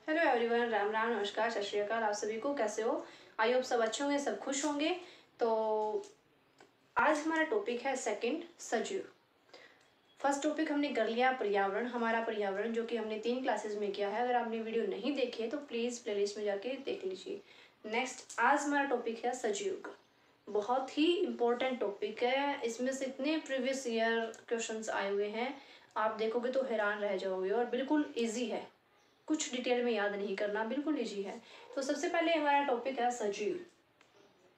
Hello everyone, Ram Ram, नमस्कार, सत श्री अकाल। आप सभी को कैसे हो? आई होप सब अच्छे होंगे, सब खुश होंगे। तो आज हमारा टॉपिक है सेकंड, सजीव। फर्स्ट टॉपिक हमने कर लिया पर्यावरण, हमारा पर्यावरण, जो कि हमने 3 क्लासेस में किया है। अगर आपने वीडियो नहीं देखी है तो प्लीज़ प्लेलिस्ट में जाके देख लीजिए। नेक्स्ट आज हमारा टॉपिक है सजीव का। बहुत ही इम्पोर्टेंट टॉपिक है। इसमें से इतने प्रीवियस ईयर क्वेश्चंस आए हुए हैं, आप देखोगे तो हैरान रह जाओगे। और बिल्कुल ईजी है, कुछ डिटेल में याद नहीं करना, बिल्कुल इजी है। तो सबसे पहले हमारा टॉपिक है सजीव।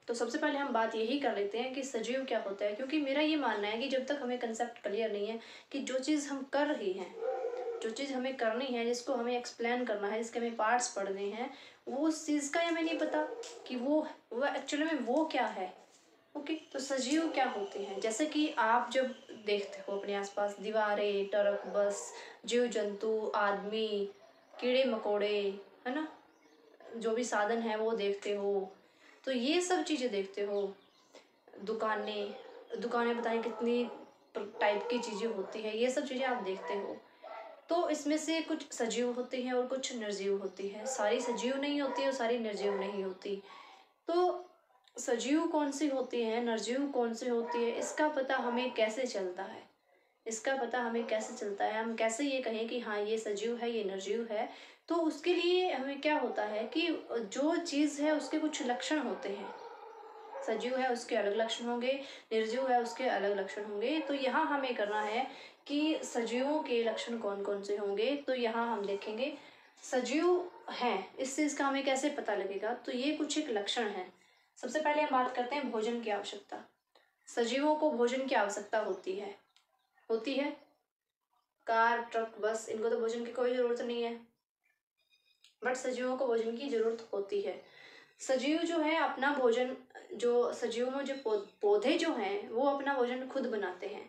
तो सबसे पहले हम बात यही कर लेते हैं कि सजीव क्या होता है, क्योंकि मेरा ये मानना है कि जब तक हमें कंसेप्ट क्लियर नहीं है कि जो चीज़ हम कर रहे हैं, जो चीज़ हमें करनी है, जिसको हमें एक्सप्लेन करना है, जिसके हमें पार्ट्स पढ़ने हैं, वो उस चीज़ का हमें नहीं पता कि वो एक्चुअली में वो क्या है। ओके, तो सजीव क्या होते हैं? जैसे कि आप जब देखते हो अपने आसपास दीवारें, ट्रक, बस, जीव जंतु, आदमी, कीड़े मकोड़े, है ना, जो भी साधन है वो देखते हो, तो ये सब चीज़ें देखते हो। दुकानें दुकानें पता नहीं कितनी टाइप की चीज़ें होती है, ये सब चीज़ें आप देखते हो। तो इसमें से कुछ सजीव होती हैं और कुछ निर्जीव होती है। सारी सजीव नहीं होती और सारी निर्जीव नहीं होती। तो सजीव कौन सी होती है, निर्जीव कौन सी होती है, इसका पता हमें कैसे चलता है? इसका पता हमें कैसे चलता है, हम कैसे ये कहें कि हाँ ये सजीव है, ये निर्जीव है? तो उसके लिए हमें क्या होता है कि जो चीज़ है उसके कुछ लक्षण होते हैं। सजीव है उसके अलग लक्षण होंगे, निर्जीव है उसके अलग लक्षण होंगे। तो यहाँ हमें करना है कि सजीवों के लक्षण कौन कौन से होंगे। तो यहाँ हम देखेंगे सजीव हैं, इस चीज़ का हमें कैसे पता लगेगा। तो ये कुछ एक लक्षण है। सबसे पहले हम बात करते हैं भोजन की आवश्यकता। सजीवों को भोजन की आवश्यकता होती है। कार, ट्रक, बस, इनको तो भोजन की कोई ज़रूरत नहीं है, बट सजीवों को भोजन की ज़रूरत होती है। सजीव जो है अपना भोजन, जो सजीवों में जो पौधे जो हैं वो अपना भोजन खुद बनाते हैं।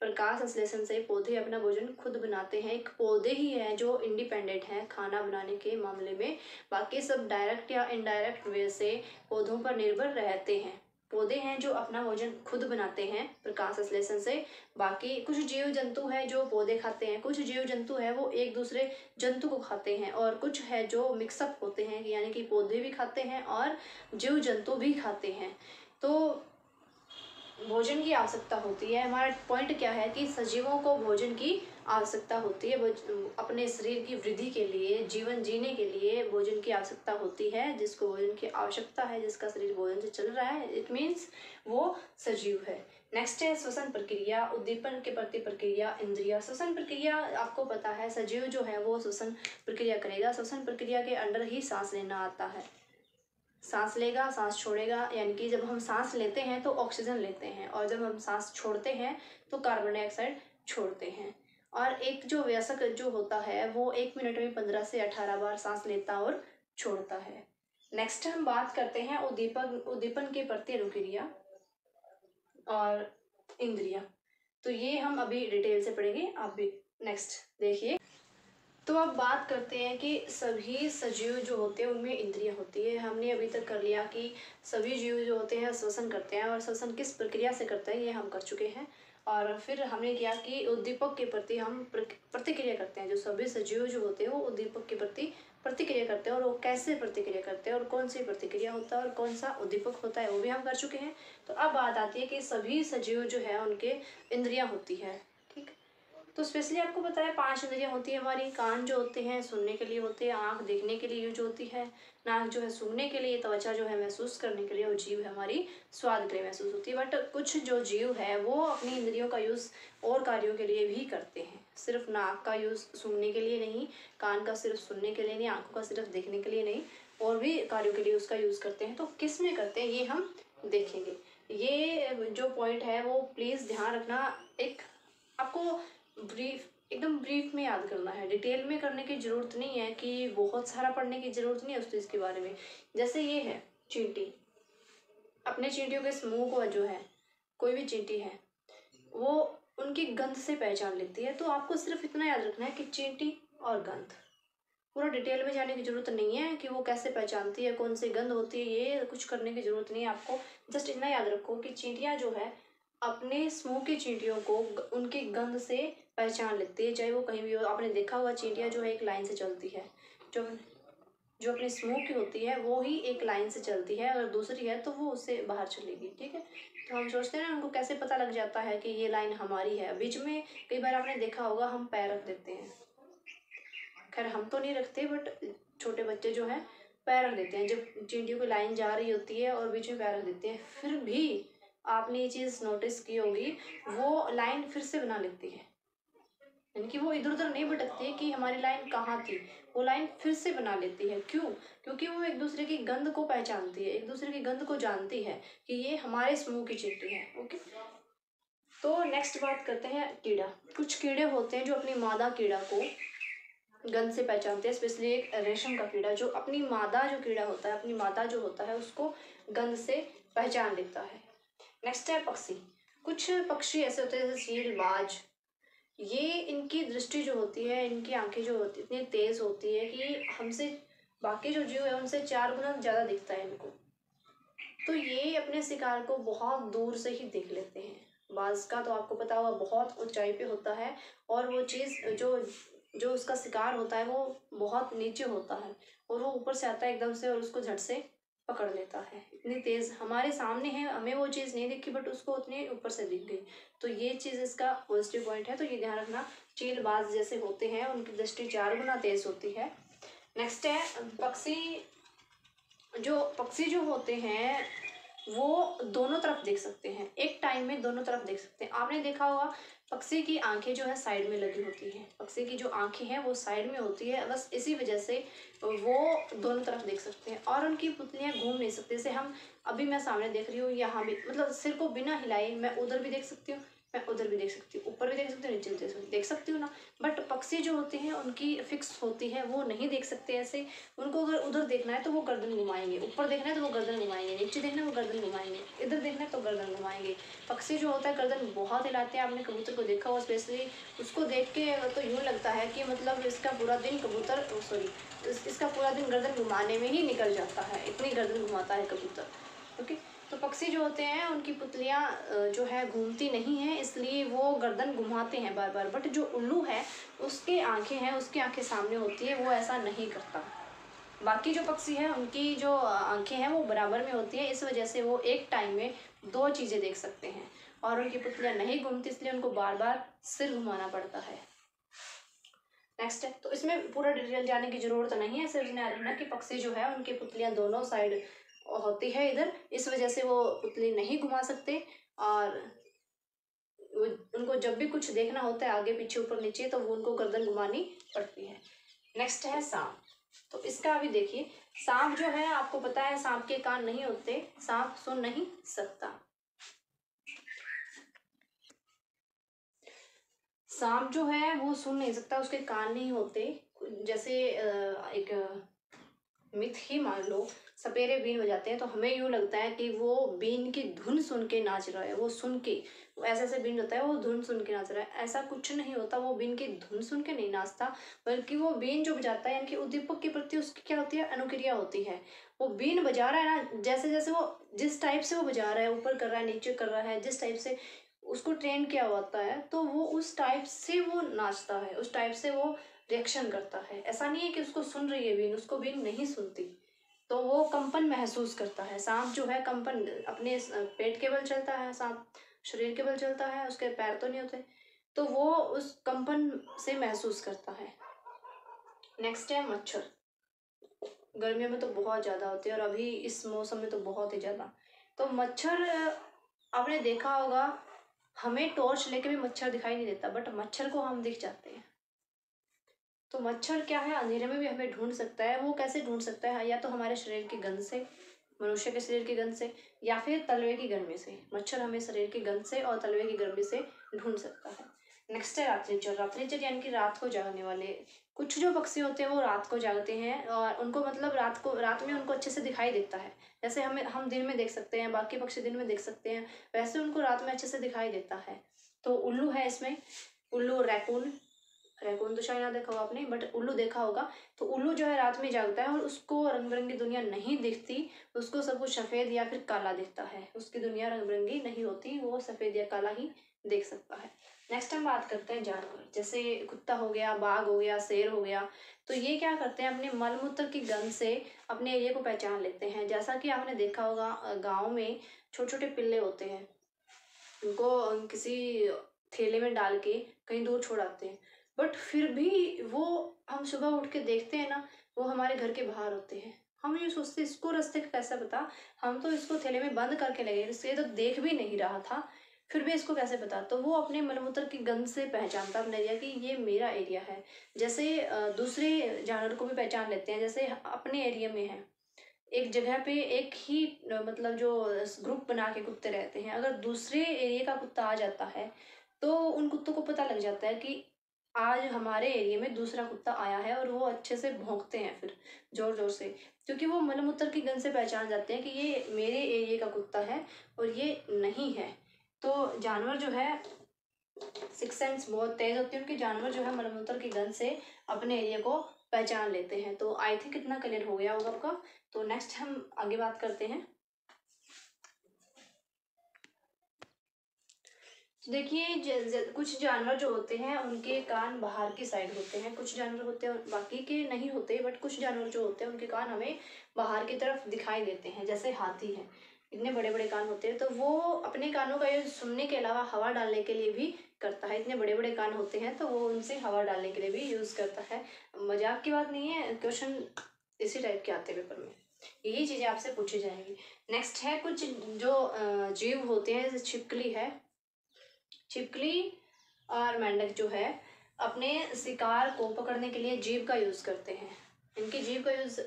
प्रकाश संश्लेषण से पौधे अपना भोजन खुद बनाते हैं। एक पौधे ही हैं जो इंडिपेंडेंट हैं खाना बनाने के मामले में। बाकी सब डायरेक्ट या इनडायरेक्ट वे से पौधों पर निर्भर रहते हैं। पौधे हैं जो अपना भोजन खुद बनाते हैं प्रकाश संश्लेषण से। बाकी कुछ जीव जंतु हैं जो पौधे खाते हैं, कुछ जीव जंतु है वो एक दूसरे जंतु को खाते हैं, और कुछ है जो मिक्सअप होते हैं, यानी कि पौधे भी खाते हैं और जीव जंतु भी खाते हैं। तो भोजन की आवश्यकता होती है। हमारा पॉइंट क्या है कि सजीवों को भोजन की आवश्यकता होती है। अपने शरीर की वृद्धि के लिए, जीवन जीने के लिए भोजन की आवश्यकता होती है। जिसको भोजन की आवश्यकता है, जिसका शरीर भोजन से चल रहा है, इट मीन्स वो सजीव है। नेक्स्ट है श्वसन प्रक्रिया, उद्दीपन के प्रति प्रक्रिया, इंद्रिया। श्वसन प्रक्रिया आपको पता है, सजीव जो है वो श्वसन प्रक्रिया करेगा। श्वसन प्रक्रिया के अंडर ही सांस लेना आता है। सांस लेगा, सांस छोड़ेगा, यानी कि जब हम सांस लेते हैं तो ऑक्सीजन लेते हैं, और जब हम सांस छोड़ते हैं तो कार्बन डाइऑक्साइड छोड़ते हैं। और एक जो वयस्क जो होता है वो 1 मिनट में 15 से 18 बार सांस लेता और छोड़ता है। नेक्स्ट हम बात करते हैं उद्दीपन के प्रति अनुक्रिया और इंद्रिया। तो ये हम अभी डिटेल से पढ़ेंगे। आप भी नेक्स्ट देखिए। तो अब बात करते हैं कि सभी सजीव जो होते हैं उनमें इंद्रियां होती है। हमने अभी तक कर लिया कि सभी जीव जो होते हैं श्वसन करते हैं, और श्वसन किस प्रक्रिया से करते हैं ये हम कर चुके हैं। और फिर हमने किया कि उद्दीपक के प्रति हम प्रतिक्रिया करते हैं। जो सभी सजीव जो होते हैं वो उद्दीपक के प्रति प्रतिक्रिया करते हैं, और वो कैसे प्रतिक्रिया करते हैं और कौन सी प्रतिक्रिया होता है और कौन सा उद्दीपक होता है वो भी हम कर चुके हैं। तो अब बात आती है कि सभी सजीव जो है उनके इंद्रियां होती है। ठीक, तो स्पेशली आपको पता है 5 इंद्रियां होती है हमारी। कान जो होते हैं सुनने के लिए होते हैं, आँख देखने के लिए यूज होती है, नाक जो है सूंघने के लिए, त्वचा जो है महसूस करने के लिए, और जीभ है हमारी स्वाद के लिए महसूस होती है। बट कुछ जो जीव है वो अपनी इंद्रियों का यूज़ और कार्यों के लिए भी करते हैं। सिर्फ नाक का यूज़ सूंघने के लिए नहीं, कान का सिर्फ सुनने के लिए नहीं, आँखों का सिर्फ देखने के लिए नहीं, और भी कार्यों के लिए उसका यूज़ करते हैं। तो किस में करते हैं ये हम देखेंगे। ये जो पॉइंट है वो प्लीज़ ध्यान रखना। एक आपको एकदम ब्रीफ में याद करना है, डिटेल में करने की ज़रूरत नहीं है, कि बहुत सारा पढ़ने की ज़रूरत नहीं है उस चीज़ के बारे में। जैसे ये है चींटी, अपने चींटियों के समूह को जो है, कोई भी चींटी है वो उनकी गंध से पहचान लेती है। तो आपको सिर्फ इतना याद रखना है कि चींटी और गंध, पूरा डिटेल में जाने की ज़रूरत नहीं है कि वो कैसे पहचानती है, कौन सी गंध होती है, ये कुछ करने की ज़रूरत नहीं है आपको। जस्ट इतना याद रखो कि चींटियाँ जो है अपने समूह की चींटियों को उनकी गंध से पहचान लेती है, चाहे वो कहीं भी हो। आपने देखा होगा चींटियाँ जो है एक लाइन से चलती है, जो जो अपनी समूह की होती है वो ही एक लाइन से चलती है, अगर दूसरी है तो वो उससे बाहर चलेगी। ठीक है, तो हम सोचते हैं ना उनको कैसे पता लग जाता है कि ये लाइन हमारी है। बीच में कई बार आपने देखा होगा हम पैर रख देते हैं, खैर हम तो नहीं रखते बट छोटे बच्चे जो हैं पैर रख देते हैं जब चींटियों की लाइन जा रही होती है और बीच में पैर रख देते हैं। फिर भी आपने ये चीज़ नोटिस की होगी, वो लाइन फिर से बना लेती है, यानी कि वो इधर उधर नहीं भटकती कि हमारी लाइन कहाँ थी, वो लाइन फिर से बना लेती है। क्यों? क्योंकि वो एक दूसरे की गंध को पहचानती है, एक दूसरे की गंध को जानती है कि ये हमारे समूह की चींटी है। ओके, तो नेक्स्ट बात करते हैं कीड़ा। कुछ कीड़े होते हैं जो अपनी मादा कीड़ा को गंध से पहचानते हैं, स्पेशली एक रेशम का कीड़ा जो अपनी मादा जो कीड़ा होता है, अपनी मादा जो होता है उसको गंध से पहचान लेता है। नेक्स्ट है पक्षी। कुछ पक्षी ऐसे होते हैं जैसे चील, बाज, ये इनकी दृष्टि जो होती है, इनकी आंखें जो होती है इतनी तेज होती है कि हमसे बाकी जो जीव है उनसे 4 गुना ज़्यादा दिखता है इनको। तो ये अपने शिकार को बहुत दूर से ही देख लेते हैं। बाज का तो आपको पता होगा बहुत ऊंचाई पे होता है और वो चीज़ जो जो उसका शिकार होता है वो बहुत नीचे होता है और वो ऊपर से आता है एकदम से और उसको झट से पकड़ लेता है। इतनी तेज हमारे सामने है, हमें वो चीज़ नहीं दिखी बट उसको उतनी ऊपर से दिख गई। तो ये चीज़ इसका पॉजिटिव पॉइंट है, तो ये ध्यान रखना। चील, बाज जैसे होते हैं उनकी दृष्टि 4 गुना तेज होती है। नेक्स्ट है पक्षी। जो पक्षी जो होते हैं वो दोनों तरफ देख सकते हैं, एक टाइम में दोनों तरफ देख सकते हैं। आपने देखा होगा पक्षी की आंखें जो है साइड में लगी होती हैं, पक्षी की जो आंखें हैं वो साइड में होती है, बस इसी वजह से वो दोनों तरफ देख सकते हैं और उनकी पुतलियाँ घूम नहीं सकती। जैसे हम अभी मैं सामने देख रही हूँ, यहाँ भी मतलब सिर को बिना हिलाए मैं उधर भी देख सकती हूँ, मैं उधर भी देख सकती हूँ, ऊपर भी देख सकती हूँ, नीचे भी देख सकती हूँ ना। बट पक्षी जो होते हैं उनकी फिक्स होती है, वो नहीं देख सकते ऐसे। उनको अगर उधर देखना है तो वो गर्दन घुमाएंगे, ऊपर देखना है तो वो गर्दन घुमाएंगे, नीचे देखना है वो गर्दन घुमाएंगे, इधर देखना है तो गर्दन घुमाएंगे। पक्षी जो होता है गर्दन बहुत हिलाते हैं। आपने कबूतर को देखा हो स्पेशली, उसको देख के तो यूँ लगता है कि मतलब इसका पूरा दिन कबूतर इसका पूरा दिन गर्दन घुमाने में ही निकल जाता है, इतनी गर्दन घुमाता है कबूतर। ओके, तो पक्षी जो होते हैं उनकी पुतलियाँ जो है घूमती नहीं हैं, इसलिए वो गर्दन घुमाते हैं बार बार। बट जो उल्लू है उसकी आंखें हैं, उसकी आंखें सामने होती है, वो ऐसा नहीं करता। बाकी जो पक्षी है उनकी जो आंखें हैं वो बराबर में होती है, इस वजह से वो एक टाइम में 2 चीज़ें देख सकते हैं और उनकी पुतलियाँ नहीं घूमती, इसलिए उनको बार बार सिर घुमाना पड़ता है। नेक्स्ट है, तो इसमें पूरा डिटेल जाने की जरूरत नहीं है, सिर्फ ध्यान रखना कि पक्षी जो है उनकी पुतलियाँ दोनों साइड होती है इधर, इस वजह से वो पुतली नहीं घुमा सकते और उनको जब भी कुछ देखना होता है आगे पीछे ऊपर नीचे तो वो उनको गर्दन घुमानी पड़ती है। नेक्स्ट है सांप। तो इसका अभी देखिए, सांप जो है आपको पता है सांप के कान नहीं होते, सांप सुन नहीं सकता। सांप जो है वो सुन नहीं सकता, उसके कान नहीं होते। जैसे एक मिथ ही मान लो, सपेरे बीन बजाते हैं तो हमें यूँ लगता है कि वो बीन की धुन सुन के नाच रहा है, वो सुन के वो ऐसे ऐसे बीन होता है वो धुन सुन के नाच रहा है, ऐसा कुछ नहीं होता। वो बीन की धुन सुन के नहीं नाचता, बल्कि वो बीन जो बजाता है यानी कि उद्दीपक के प्रति उसकी क्या होती है, अनुक्रिया होती है। वो बीन बजा रहा है ना, जैसे जैसे वो जिस टाइप से वो बजा रहा है, ऊपर कर रहा है नीचे कर रहा है, जिस टाइप से उसको ट्रेन किया होता है तो वो उस टाइप से वो नाचता है, उस टाइप से वो रिएक्शन करता है। ऐसा नहीं है कि उसको सुन रही है बीन, उसको बीन नहीं सुनती, तो वो कंपन महसूस करता है। सांप जो है कंपन अपने पेट के बल चलता है, सांप शरीर के बल चलता है, उसके पैर तो नहीं होते, तो वो उस कंपन से महसूस करता है। नेक्स्ट है मच्छर। गर्मियों में तो बहुत ज़्यादा होते हैं और अभी इस मौसम में तो बहुत ही ज़्यादा। तो मच्छर आपने देखा होगा, हमें टॉर्च लेके भी मच्छर दिखाई नहीं देता बट मच्छर को हम दिख जाते हैं। तो मच्छर क्या है, अंधेरे में भी हमें ढूंढ सकता है। वो कैसे ढूंढ सकता है, या तो हमारे शरीर की गंध से, मनुष्य के शरीर की गंध से, या फिर तलवे की गर्मी से। मच्छर हमें शरीर की गंध से और तलवे की गर्मी से ढूंढ सकता है। नेक्स्ट है रात्रिचर। रात्रिचर यानी कि रात को जागने वाले। कुछ जो पक्षी होते हैं वो रात को जागते हैं और उनको मतलब रात में उनको अच्छे से दिखाई देता है। जैसे हम दिन में देख सकते हैं, बाकी पक्षी दिन में देख सकते हैं, वैसे उनको रात में अच्छे से दिखाई देता है। तो उल्लू है इसमें, उल्लू, रैकून। रैकून तो शायद ना देखा होगा आपने बट उल्लू देखा होगा। तो उल्लू जो है रात में जागता है और उसको रंग बिरंगी दुनिया नहीं दिखती, उसको सब कुछ सफ़ेद या फिर काला दिखता है, उसकी दुनिया रंग बिरंगी नहीं होती, वो सफ़ेद या काला ही देख सकता है। नेक्स्ट हम बात करते हैं जानवर, जैसे कुत्ता हो गया, बाघ हो गया, शेर हो गया। तो ये क्या करते हैं, अपने मल मूत्र की गंध से अपने एरिया को पहचान लेते हैं। जैसा कि आपने देखा होगा गांव में छोटे छोटे पिल्ले होते हैं, उनको किसी थैले में डाल के कहीं दूर छोड़ आते हैं, बट फिर भी वो हम सुबह उठ के देखते हैं ना, वो हमारे घर के बाहर होते हैं। हम ये सोचते इसको रास्ते का कैसा पता, हम तो इसको थैले में बंद करके लगे, इससे तो देख भी नहीं रहा था, फिर भी इसको कैसे पता। तो वो अपने मलमूत्र की गंध से पहचानता अपने एरिया कि ये मेरा एरिया है। जैसे दूसरे जानवर को भी पहचान लेते हैं, जैसे अपने एरिया में है एक जगह पे एक ही मतलब जो ग्रुप बना के कुत्ते रहते हैं, अगर दूसरे एरिया का कुत्ता आ जाता है तो उन कुत्तों को पता लग जाता है कि आज हमारे एरिया में दूसरा कुत्ता आया है, और वो अच्छे से भौंकते हैं फिर जोर जोर से, क्योंकि वो मलमूत्र की गंध से पहचान जाते हैं कि ये मेरे एरिया का कुत्ता है और ये नहीं है। तो जानवर जो है सिक्स सेंस बहुत तेज होती है उनके, जानवर जो है मलमूत्र की गंध से अपने एरिया को पहचान लेते हैं। तो आई थिंक इतना क्लियर हो गया होगा आपका। तो नेक्स्ट हम आगे बात करते हैं। तो देखिए कुछ जानवर जो होते हैं उनके कान बाहर की साइड होते हैं, कुछ जानवर होते हैं बाकी के नहीं होते, बट कुछ जानवर जो होते हैं उनके कान हमें बाहर की तरफ दिखाई देते हैं। जैसे हाथी है, इतने बड़े बड़े कान होते हैं, तो वो अपने कानों का यूज सुनने के अलावा हवा डालने के लिए भी करता है। इतने बड़े बड़े कान होते हैं तो वो उनसे हवा डालने के लिए भी यूज करता है। मजाक की बात नहीं है, क्वेश्चन इसी टाइप के आते हैं पेपर में, यही चीजें आपसे पूछी जाएंगी। नेक्स्ट है कुछ जो जीव होते हैं, जैसे छिपकली है, छिपकली और मेंढक जो है अपने शिकार को पकड़ने के लिए जीभ का यूज करते हैं। इनकी जीभ का यूज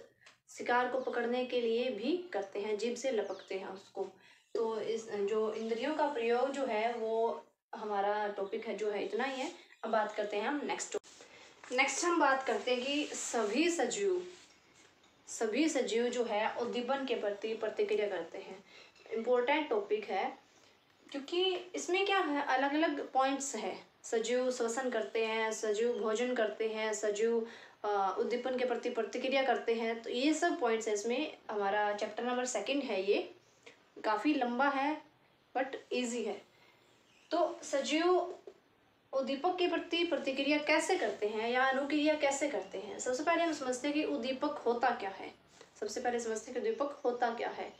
शिकार को पकड़ने के लिए भी करते हैं, जीभ से लपकते हैं उसको। तो इस जो इंद्रियों का प्रयोग जो है वो हमारा टॉपिक है जो है इतना ही है। अब बात करते हैं हम नेक्स्ट हम बात करते हैं कि सभी सजीव जो है उद्दीपन के प्रति प्रतिक्रिया करते हैं। इम्पोर्टेंट टॉपिक है, क्योंकि इसमें क्या है, अलग अलग पॉइंट्स है। सजीव श्वसन करते हैं, सजीव भोजन करते हैं, सजीव उद्दीपन के प्रति प्रतिक्रिया करते हैं। तो ये सब पॉइंट्स है इसमें। हमारा चैप्टर नंबर 2 है, ये काफ़ी लंबा है बट इजी है। तो सजीव उद्दीपक के प्रति प्रतिक्रिया कैसे करते हैं या अनुक्रिया कैसे करते हैं। सबसे पहले हम समझते हैं कि उद्दीपक होता क्या है। उद्दीपक होता क्या है।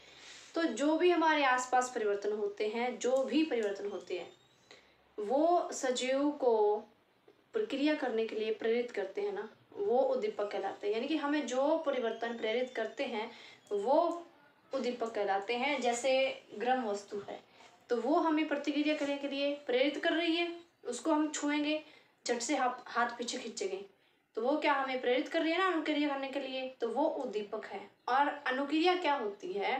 तो जो भी हमारे आसपास परिवर्तन होते हैं, जो भी परिवर्तन होते हैं वो सजीव को प्रक्रिया करने के लिए प्रेरित करते हैं ना, वो उद्दीपक कहलाते हैं। यानी कि हमें जो परिवर्तन प्रेरित करते हैं वो उद्दीपक कहलाते हैं। जैसे गर्म वस्तु है तो वो हमें प्रतिक्रिया करने के लिए प्रेरित कर रही है, उसको हम छुएंगे झट से हाथ पीछे खींचेंगे तो वो क्या हमें प्रेरित कर रही है ना अनुक्रिया करने के लिए, तो वो उद्दीपक है। और अनुक्रिया क्या होती है,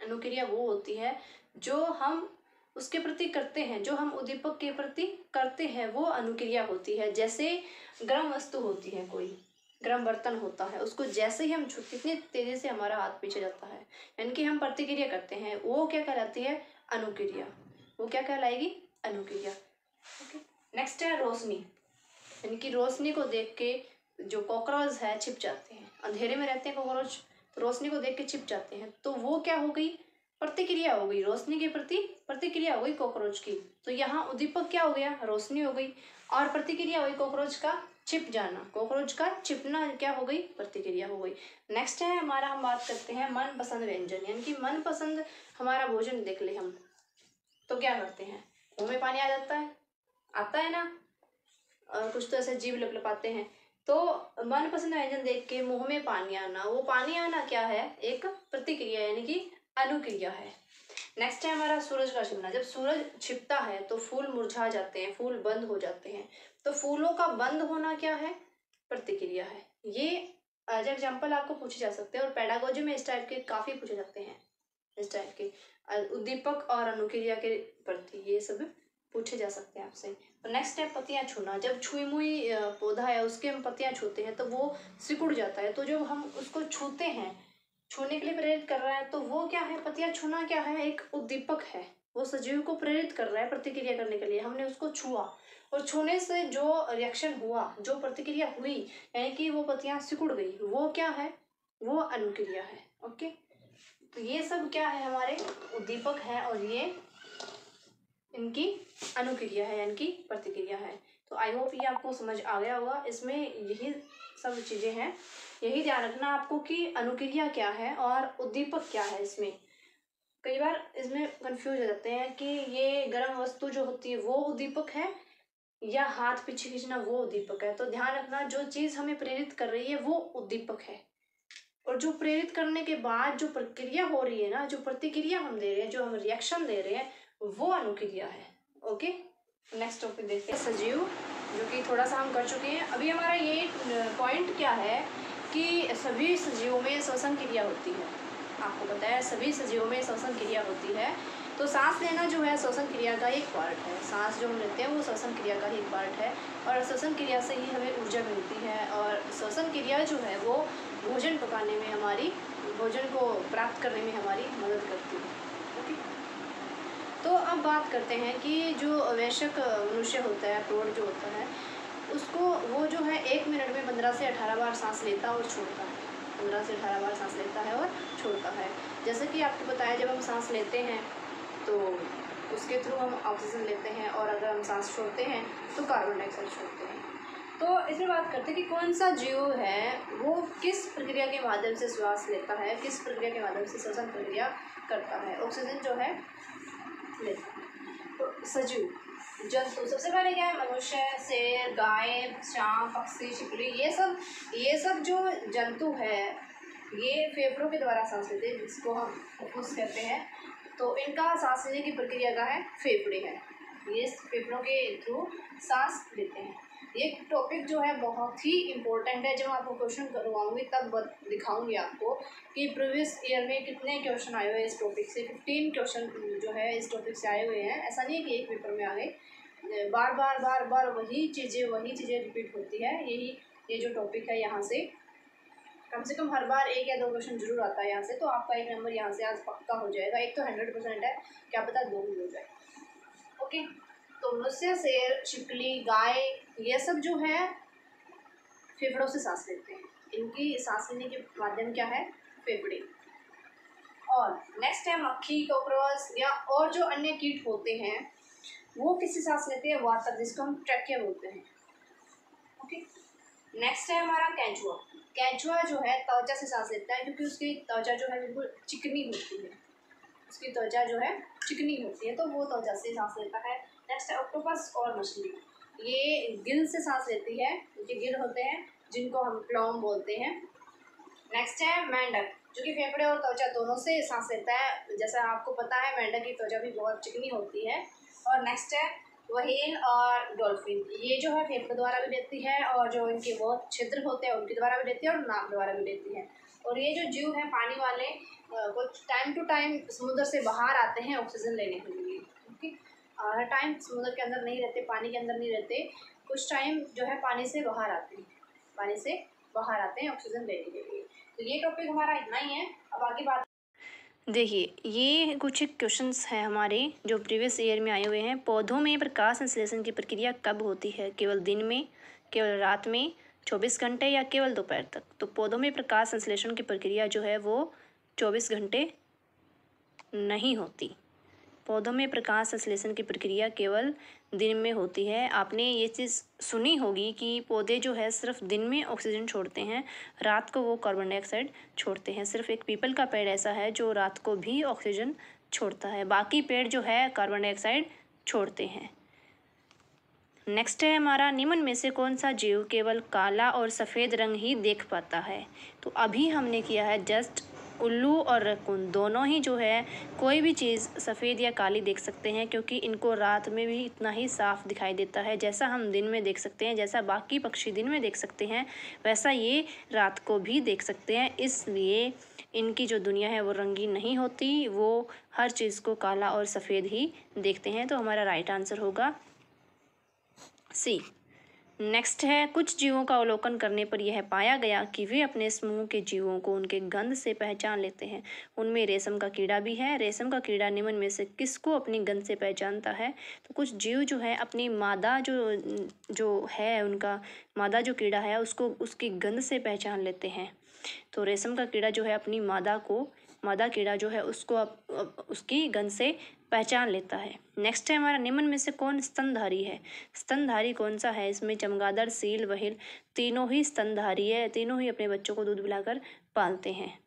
अनुक्रिया वो होती है जो हम उसके प्रति करते हैं, जो हम उद्दीपक के प्रति करते हैं वो अनुक्रिया होती है। जैसे गर्म वस्तु होती है, कोई गर्म बर्तन होता है, उसको जैसे ही हम छूते कितनी तेजी से हमारा हाथ पीछे जाता है, यानी कि हम प्रतिक्रिया करते हैं, वो क्या कहलाती है, अनुक्रिया। वो क्या कहलाएगी, अनुक्रिया। ओके। नेक्स्ट है रोशनी, यानी कि रोशनी को देख के जो कॉकरोच है छिप जाते हैं, अंधेरे में रहते हैं कॉकरोच, तो रोशनी को देख के छिप जाते हैं, तो वो क्या हो गई, प्रतिक्रिया हो गई, रोशनी के प्रति प्रतिक्रिया हो गई कॉकरोच की। तो यहाँ उद्दीपक क्या हो गया, रोशनी हो गई, और प्रतिक्रिया हुई कॉकरोच का छिप जाना, कॉकरोच का छिपना क्या हो गई, प्रतिक्रिया हो गई। नेक्स्ट है हमारा, हम बात करते हैं मनपसंद व्यंजन, यानी कि मनपसंद हमारा भोजन देख ले हम तो क्या करते हैं, मुंह में पानी आ जाता है, आता है ना, और कुछ तो ऐसे जीभ लपलपाते हैं। तो मनपसंद व्यंजन देख के मुंह में पानी आना, वो पानी आना क्या है, एक प्रतिक्रिया यानी कि अनुक्रिया है। नेक्स्ट है हमारा सूरज का छिपना। जब सूरज छिपता है तो फूल मुरझा जाते हैं, फूल बंद हो जाते हैं, तो फूलों का बंद होना क्या है, प्रतिक्रिया है। ये एज एग्जाम्पल आपको पूछे जा सकते हैं, और पेडागोजी में इस टाइप के काफी पूछे जाते हैं, इस टाइप के उद्दीपक और अनुक्रिया के प्रति ये सब पूछे जा सकते हैं आपसे। तो नेक्स्ट है पत्तियां छूना। जब छुई मुई पौधा है उसके हम पत्तियां छूते हैं तो वो सिकुड़ जाता है, तो जब हम उसको छूते हैं, छूने के लिए प्रेरित कर रहा है, तो वो क्या है, पत्तियां छूना क्या है, एक उद्दीपक है। वो सजीव को प्रेरित कर रहा है प्रतिक्रिया करने के लिए, हमने उसको छुआ और छूने से जो रिएक्शन हुआ, जो प्रतिक्रिया हुई, यानी कि वो पत्तियां सिकुड़ गई, वो क्या है, वो अनुक्रिया है। ओके। तो ये सब क्या है, हमारे उद्दीपक है और ये इनकी अनुक्रिया है यानी कि प्रतिक्रिया है। तो आई होप ये आपको समझ आ गया होगा। इसमें यही सब चीज़ें हैं, यही ध्यान रखना आपको कि अनुक्रिया क्या है और उद्दीपक क्या है। इसमें कई बार इसमें कंफ्यूज हो जाते हैं कि ये गर्म वस्तु जो होती है वो उद्दीपक है या हाथ पीछे खींचना वो उद्दीपक है। तो ध्यान रखना, जो चीज़ हमें प्रेरित कर रही है वो उद्दीपक है, और जो प्रेरित करने के बाद जो प्रक्रिया हो रही है ना, जो प्रतिक्रिया हम दे रहे हैं, जो हम रिएक्शन दे रहे हैं, वो अनुक्रिया है। ओके, नेक्स्ट टॉपिक देखते हैं, सजीव, जो कि थोड़ा सा हम कर चुके हैं। अभी हमारा ये पॉइंट क्या है कि सभी सजीवों में श्वसन क्रिया होती है। आपको पता है सभी सजीवों में श्वसन क्रिया होती है। तो सांस लेना जो है श्वसन क्रिया का एक पार्ट है। सांस जो हम लेते हैं वो श्वसन क्रिया का ही एक पार्ट है, और श्वसन क्रिया से ही हमें ऊर्जा मिलती है। और श्वसन क्रिया जो है वो भोजन पकाने में, हमारी भोजन को प्राप्त करने में हमारी मदद करती है। ओके, तो अब बात करते हैं कि जो वयस्क मनुष्य होता है, प्रौढ़ जो होता है, उसको वो जो है 1 मिनट में 15 से 18 बार सांस लेता और छोड़ता है। 15 से 18 बार सांस लेता है और छोड़ता है। जैसे कि आपको बताया, जब हम सांस लेते हैं तो उसके थ्रू हम ऑक्सीजन लेते हैं, और अगर हम सांस छोड़ते हैं तो कार्बन डाइऑक्साइड छोड़ते हैं। तो इसमें बात करते हैं कि कौन सा जीव है वो किस प्रक्रिया के माध्यम से श्वास लेता है, किस प्रक्रिया के माध्यम से श्वसन प्रक्रिया करता है, ऑक्सीजन जो है लेता है। तो सजीव जंतु सबसे पहले क्या है, मनुष्य, शेर, गाय, सांप, पक्षी, छिपकली, ये सब जो जंतु है ये फेफड़ों के द्वारा सांस लेते हैं, जिसको हम फुफ्फुस कहते हैं। तो इनका सांस लेने की प्रक्रिया का है फेफड़े हैं, ये फेफड़ों के थ्रू सांस लेते हैं। ये टॉपिक जो है बहुत ही इम्पोर्टेंट है। जब मैं आपको क्वेश्चन करवाऊंगी तब दिखाऊंगी आपको कि प्रीवियस ईयर में कितने क्वेश्चन आए हुए हैं इस टॉपिक से। 15 क्वेश्चन जो है इस टॉपिक से आए हुए हैं। ऐसा नहीं है कि एक पेपर में आ गए, बार बार वही चीज़ें रिपीट होती है। ये जो टॉपिक है, यहाँ से कम से कम हर बार 1 या 2 क्वेश्चन जरूर आता है यहाँ से। तो आपका 1 नंबर यहाँ से आज पक्का हो जाएगा। एक तो 100% है, क्या पता 2 भी हो जाए। ओके, तो मनुष्य, शेर, छिपकली, गाय, ये सब जो है फेफड़ों से सांस लेते हैं। इनकी सांस लेने के माध्यम क्या है, फेफड़े। और नेक्स्ट है मक्खी, कॉकरोच या और जो अन्य कीट होते हैं वो किससे सांस लेते हैं, वातर, जिसको हम ट्रैकिया बोलते हैं। ओके, नेक्स्ट है हमारा केंचुआ। केंचुआ जो है त्वचा से सांस लेता है, क्योंकि उसकी त्वचा जो है बिल्कुल चिकनी होती है। उसकी त्वचा जो है चिकनी होती है, तो वो त्वचा से सांस लेता है। नेक्स्ट है ऑक्टोपस और मछली, ये गिल से सांस लेती है। उनके गिल होते हैं जिनको हम प्लॉम बोलते हैं। नेक्स्ट है मेंढक, जो कि फेफड़े और त्वचा दोनों से सांस लेता है। जैसा आपको पता है मेंढक की त्वचा भी बहुत चिकनी होती है। और नेक्स्ट है व्हेल और डॉल्फिन, ये जो है फेफड़े द्वारा भी लेती है, और जो इनके बहुत छिद्र होते हैं उनके द्वारा भी लेती है, और नाक द्वारा भी लेती है। और ये जो जीव है पानी वाले, कुछ टाइम टू टाइम समुद्र से बाहर आते हैं ऑक्सीजन लेने के लिए। ओके, हर टाइम समुद्र के अंदर नहीं रहते, पानी के अंदर नहीं रहते, कुछ टाइम जो है पानी से बाहर आते हैं ऑक्सीजन लेने के लिए। तो ये टॉपिक हमारा इतना ही है। अब आगे बात देखिए, ये कुछ क्वेश्चंस हैं हमारे जो प्रीवियस ईयर में आए हुए हैं। पौधों में प्रकाश संश्लेषण की प्रक्रिया कब होती है, केवल दिन में, केवल रात में, 24 घंटे या केवल दोपहर तक। तो पौधों में प्रकाश संश्लेषण की प्रक्रिया जो है वो 24 घंटे नहीं होती। पौधों में प्रकाश संश्लेषण की प्रक्रिया केवल दिन में होती है। आपने ये चीज़ सुनी होगी कि पौधे जो है सिर्फ दिन में ऑक्सीजन छोड़ते हैं, रात को वो कार्बन डाइऑक्साइड छोड़ते हैं। सिर्फ एक पीपल का पेड़ ऐसा है जो रात को भी ऑक्सीजन छोड़ता है, बाकी पेड़ जो है कार्बन डाइऑक्साइड छोड़ते हैं। नेक्स्ट है हमारा, निम्न में से कौन सा जीव केवल काला और सफ़ेद रंग ही देख पाता है। तो अभी हमने किया है जस्ट उल्लू और रैकून दोनों ही जो है कोई भी चीज़ सफ़ेद या काली देख सकते हैं, क्योंकि इनको रात में भी इतना ही साफ दिखाई देता है। जैसा हम दिन में देख सकते हैं, जैसा बाकी पक्षी दिन में देख सकते हैं, वैसा ये रात को भी देख सकते हैं। इसलिए इनकी जो दुनिया है वो रंगीन नहीं होती, वो हर चीज़ को काला और सफ़ेद ही देखते हैं। तो हमारा राइट आंसर होगा सी। नेक्स्ट है, कुछ जीवों का अवलोकन करने पर यह पाया गया कि वे अपने समूह के जीवों को उनके गंध से पहचान लेते हैं। उनमें रेशम का कीड़ा भी है। रेशम का कीड़ा निम्न में से किसको अपनी गंध से पहचानता है। तो कुछ जीव जो है अपनी मादा जो है उनका मादा जो कीड़ा है उसको उसकी गंध से पहचान लेते हैं। तो रेशम का कीड़ा जो है अपनी मादा कीड़ा जो है उसको उसकी गंध से पहचान लेता है। नेक्स्ट है हमारा, निम्न में से कौन स्तनधारी है? स्तनधारी कौन सा है? इसमें चमगादड़, सील, व्हेल तीनों ही स्तनधारी है, तीनों ही अपने बच्चों को दूध पिलाकर पालते हैं।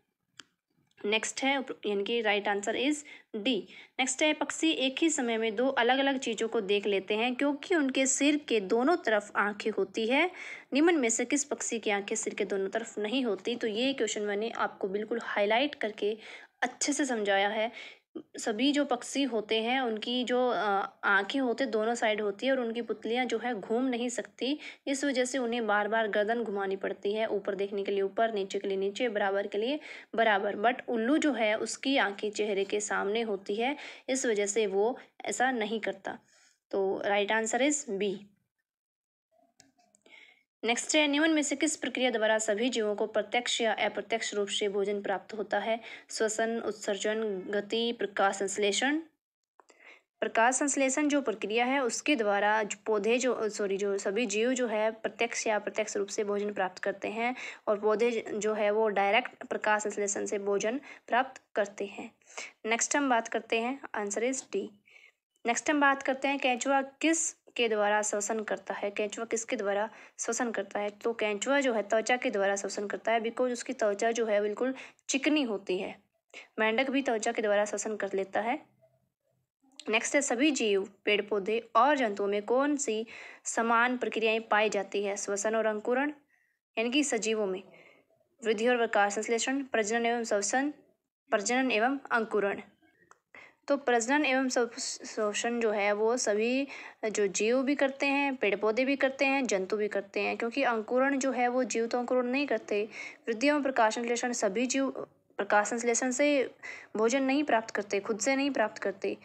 नेक्स्ट है यानी कि right answer is D. Next है, पक्षी एक ही समय में दो अलग अलग चीज़ों को देख लेते हैं क्योंकि उनके सिर के दोनों तरफ आंखें होती है। निम्न में से किस पक्षी की आंखें सिर के दोनों तरफ नहीं होती? तो ये क्वेश्चन मैंने आपको बिल्कुल हाईलाइट करके अच्छे से समझाया है। सभी जो पक्षी होते हैं उनकी जो आंखें होते दोनों साइड होती है और उनकी पुतलियां जो है घूम नहीं सकती, इस वजह से उन्हें बार बार गर्दन घुमानी पड़ती है, ऊपर देखने के लिए ऊपर, नीचे के लिए नीचे, बराबर के लिए बराबर। बट उल्लू जो है उसकी आंखें चेहरे के सामने होती है, इस वजह से वो ऐसा नहीं करता। तो right answer is B. Next है, निम्न में से किस प्रक्रिया द्वारा सभी जीवों को प्रत्यक्ष या अप्रत्यक्ष रूप से भोजन प्राप्त होता है? श्वसन, उत्सर्जन, गति, प्रकाश संश्लेषण। प्रकाश संश्लेषण जो प्रक्रिया है उसके द्वारा जो सभी जीव जो है प्रत्यक्ष या अप्रत्यक्ष रूप से भोजन प्राप्त करते हैं, और पौधे जो है वो डायरेक्ट प्रकाश संश्लेषण से भोजन प्राप्त करते हैं। नेक्स्ट हम बात करते हैं, आंसर इज डी। नेक्स्ट हम बात करते हैं, केंचुआ किस के द्वारा श्वसन करता है? केंचुआ किसके द्वारा श्वसन करता है? तो केंचुआ जो है त्वचा के द्वारा श्वसन करता है, बिकॉज उसकी त्वचा जो है बिल्कुल चिकनी होती है। मेंढक भी त्वचा के द्वारा श्वसन कर लेता है। नेक्स्ट है, सभी जीव, पेड़ पौधे और जंतुओं में कौन सी समान प्रक्रियाएं पाई जाती है? श्वसन और अंकुरण, यानी कि सजीवों में वृद्धि और प्रकाश संश्लेषण, प्रजनन एवं श्वसन, प्रजनन एवं अंकुरण। तो प्रजनन एवं श्वसन जो है वो सभी जो जीव भी करते हैं, पेड़ पौधे भी करते हैं, जंतु भी करते हैं, क्योंकि अंकुरण जो है वो जीव तो अंकुरण नहीं करते। वृद्धि एवं प्रकाश संश्लेषण सभी जीव प्रकाश संश्लेषण से भोजन नहीं प्राप्त करते, खुद से नहीं प्राप्त करते।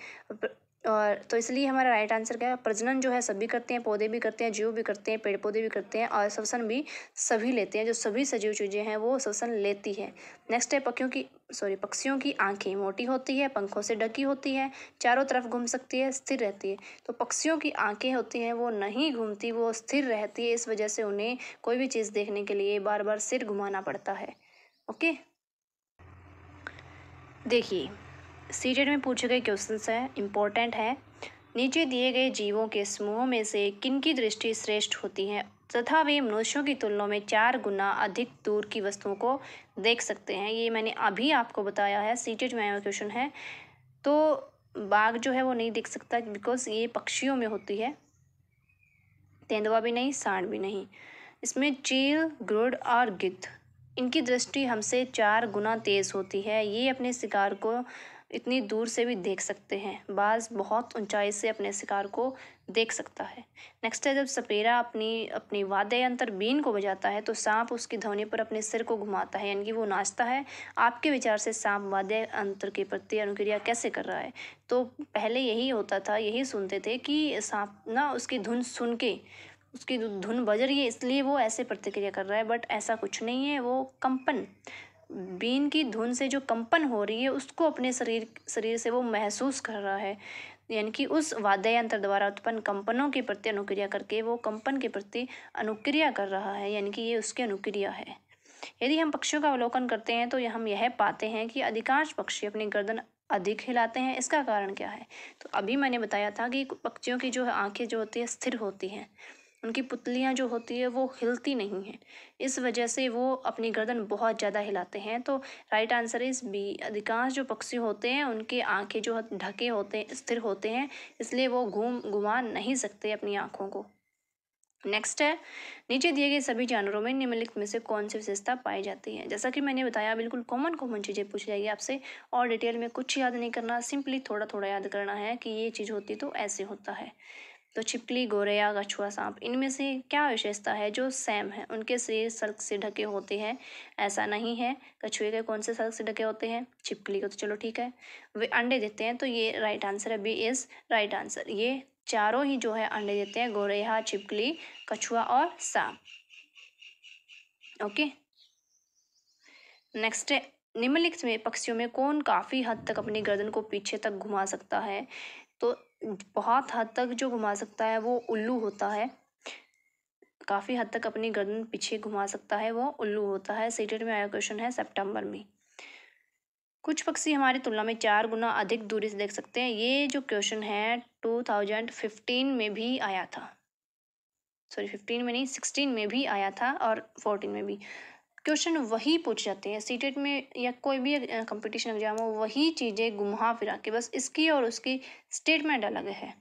और तो इसलिए हमारा राइट आंसर क्या है? प्रजनन जो है सभी करते हैं, पौधे भी करते हैं, जीव भी करते हैं, पेड़ पौधे भी करते हैं, और श्वसन भी सभी लेते हैं। जो सभी सजीव चीज़ें हैं वो श्वसन लेती है। नेक्स्ट है, पक्षियों की आंखें मोटी होती है, पंखों से ढकी होती है, चारों तरफ घूम सकती है, स्थिर रहती है। तो पक्षियों की आंखें होती हैं वो नहीं घूमती, वो स्थिर रहती है, इस वजह से उन्हें कोई भी चीज़ देखने के लिए बार बार सिर घुमाना पड़ता है। ओके, देखिए सीटेट में पूछे गए क्वेश्चंस है, इम्पोर्टेंट है। नीचे दिए गए जीवों के समूहों में से किनकी दृष्टि श्रेष्ठ होती है तथा वे मनुष्यों की तुलना में 4 गुना अधिक दूर की वस्तुओं को देख सकते हैं? ये मैंने अभी आपको बताया है, सीटेट में आया क्वेश्चन है। तो बाघ जो है वो नहीं देख सकता बिकॉज ये पक्षियों में होती है, तेंदुआ भी नहीं, सांड भी नहीं। इसमें चील, गरुड़ और गिद्ध, इनकी दृष्टि हमसे 4 गुना तेज होती है, ये अपने शिकार को इतनी दूर से भी देख सकते हैं। बाज बहुत ऊंचाई से अपने शिकार को देख सकता है। नेक्स्ट है, जब सपेरा अपनी वाद्य यंत्र बीन को बजाता है तो सांप उसकी ध्वनि पर अपने सिर को घुमाता है, यानी कि वो नाचता है। आपके विचार से सांप वाद्य यंत्र के प्रति अनुक्रिया कैसे कर रहा है? तो पहले यही होता था, यही सुनते थे कि सांप ना उसकी धुन सुन के, उसकी धुन बज रही है इसलिए वो ऐसे प्रतिक्रिया कर रहा है, बट ऐसा कुछ नहीं है। वो कंपन, बीन की धुन से जो कंपन हो रही है उसको अपने शरीर से वो महसूस कर रहा है, यानी कि उस वाद्य यंत्र द्वारा उत्पन्न कंपनों के प्रति अनुक्रिया करके वो कंपन के प्रति अनुक्रिया कर रहा है, यानी कि ये उसकी अनुक्रिया है। यदि हम पक्षियों का अवलोकन करते हैं तो हम यह पाते हैं कि अधिकांश पक्षी अपनी गर्दन अधिक हिलाते हैं। इसका कारण क्या है? तो अभी मैंने बताया था कि पक्षियों की जो आंखें जो होती है स्थिर होती हैं, उनकी पुतलियाँ जो होती है वो हिलती नहीं हैं, इस वजह से वो अपनी गर्दन बहुत ज़्यादा हिलाते हैं। तो राइट आंसर इज बी। अधिकांश जो पक्षी होते हैं उनके आंखें जो ढके होते हैं, स्थिर होते हैं, इसलिए वो घुमा नहीं सकते अपनी आँखों को। नेक्स्ट है, नीचे दिए गए सभी जानवरों में निम्नलिखित में से कौन सी विशेषता पाई जाती है? जैसा कि मैंने बताया, बिल्कुल कॉमन चीज़ें पूछ जाएगी आपसे, और डिटेल में कुछ याद नहीं करना, सिंपली थोड़ा थोड़ा याद करना है कि ये चीज़ होती तो ऐसे होता है। तो छिपकली, गोरैया, कछुआ, सांप, इनमें से क्या विशेषता है जो सेम है? उनके शरीर सल्क से ढके होते हैं, ऐसा नहीं है। कछुए के कौन से सल्क से ढके होते हैं? छिपकली को तो चलो ठीक है। वे अंडे देते हैं, तो ये राइट आंसर है, बी इज राइट आंसर। ये चारों ही जो है अंडे देते हैं, गोरैया, छिपकली, कछुआ और सांप। ओके, नेक्स्ट है, निम्नलिखित में पक्षियों में कौन काफी हद तक अपनी गर्दन को पीछे तक घुमा सकता है? तो बहुत हद तक जो घुमा सकता है वो उल्लू होता है। काफी हद तक अपनी गर्दन पीछे घुमा सकता है वो उल्लू होता है। सीटेट में आया क्वेश्चन है सितंबर में। कुछ पक्षी हमारी तुलना में 4 गुना अधिक दूरी से देख सकते हैं। ये जो क्वेश्चन है 2015 में भी आया था, सॉरी 15 में नहीं 16 में भी आया था और 14 में भी। क्वेश्चन वही पूछ जाते हैं सीटेट में या कोई भी कंपटीशन एग्जाम हो, वही चीज़ें घुमा फिरा के, बस इसकी और उसकी स्टेटमेंट अलग है।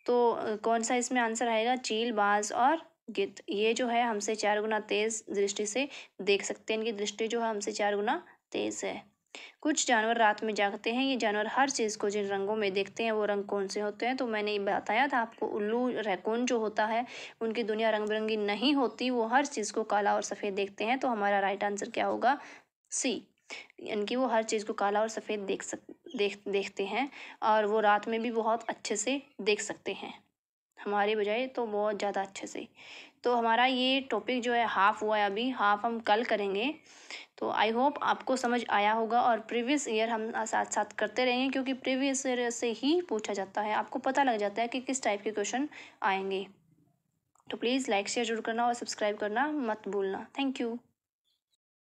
तो कौन सा इसमें आंसर आएगा? चील, बाज और गिद्ध, ये जो है हमसे 4 गुना तेज दृष्टि से देख सकते हैं। इनकी दृष्टि जो है हमसे 4 गुना तेज है। कुछ जानवर रात में जागते हैं। ये जानवर हर चीज़ को जिन रंगों में देखते हैं वो रंग कौन से होते हैं? तो मैंने ये बताया था आपको, उल्लू, रैकून जो होता है उनकी दुनिया रंग बिरंगी नहीं होती, वो हर चीज़ को काला और सफ़ेद देखते हैं। तो हमारा राइट आंसर क्या होगा? सी, यानी कि वो हर चीज़ को काला और सफ़ेद देखते हैं और वो रात में भी बहुत अच्छे से देख सकते हैं, हमारे बजाय तो बहुत ज़्यादा अच्छे से। तो हमारा ये टॉपिक जो है हाफ हुआ है, अभी हाफ हम कल करेंगे। तो आई होप आपको समझ आया होगा और प्रीवियस ईयर हम साथ साथ करते रहेंगे, क्योंकि प्रीवियस ईयर से ही पूछा जाता है, आपको पता लग जाता है कि किस टाइप के क्वेश्चन आएंगे। तो प्लीज़ लाइक शेयर जरूर करना और सब्सक्राइब करना मत भूलना। Thank you.